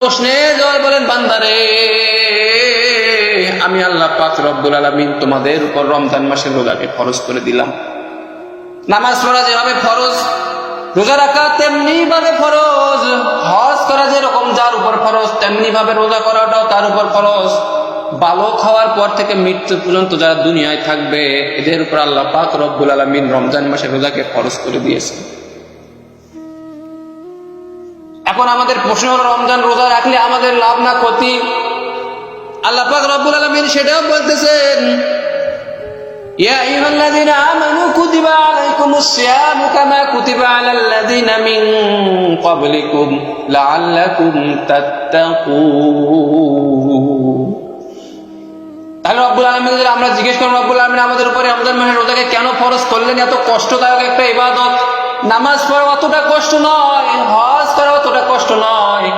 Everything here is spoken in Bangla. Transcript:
প্রশ্নে জয় বলেন, বান্দারে আমি আল্লাহ পাক রব্বুল আলামিন তোমাদের উপর রমজান মাসের রোজাকে ফরজ করে দিলাম। নামাজ পড়া যেভাবে ফরজ, রোজা রাখা তেমনি ভাবে ফরজ, হজ করা যেরকম যার উপর ফরজ, তেমনি ভাবে রোজা করাটাও তার উপর ফরজ। বালক হওয়ার পর থেকে মৃত্যু পর্যন্ত যারা দুনিয়ায় থাকবে এদের উপর আল্লাহ পাক রব্বুল আলামিন রমজান মাসের রোজাকে ফরজ করে দিয়েছে। এখন আমাদের প্রশ্ন হলো, রমজান রোজা রাখলে আমাদের লাভ না ক্ষতি? আল্লাহ পাক রব্বুল আলামিন সেটাও বলতেছেন, ইয়া আইয়ুহাল্লাযীনা আমানু কুতিবা আলাইকুমুস সিয়ামু কামা কুতিবা আলাল্লাযীনা মিন ক্বাবলিকুম লাআল্লাকুম তাত্তাকুন। তাহলে রব্বুল আলামিন, আমরা জিজ্ঞেস করব রব্বুল আলামিন আমাদের উপরে রমজান মাসের রোজাকে কেন ফরজ করলেন? এত কষ্টদায়ক একটা ইবাদত। নামাজ পড়া অতটা কষ্ট নয়, হজ করা অতটা কষ্ট নয়,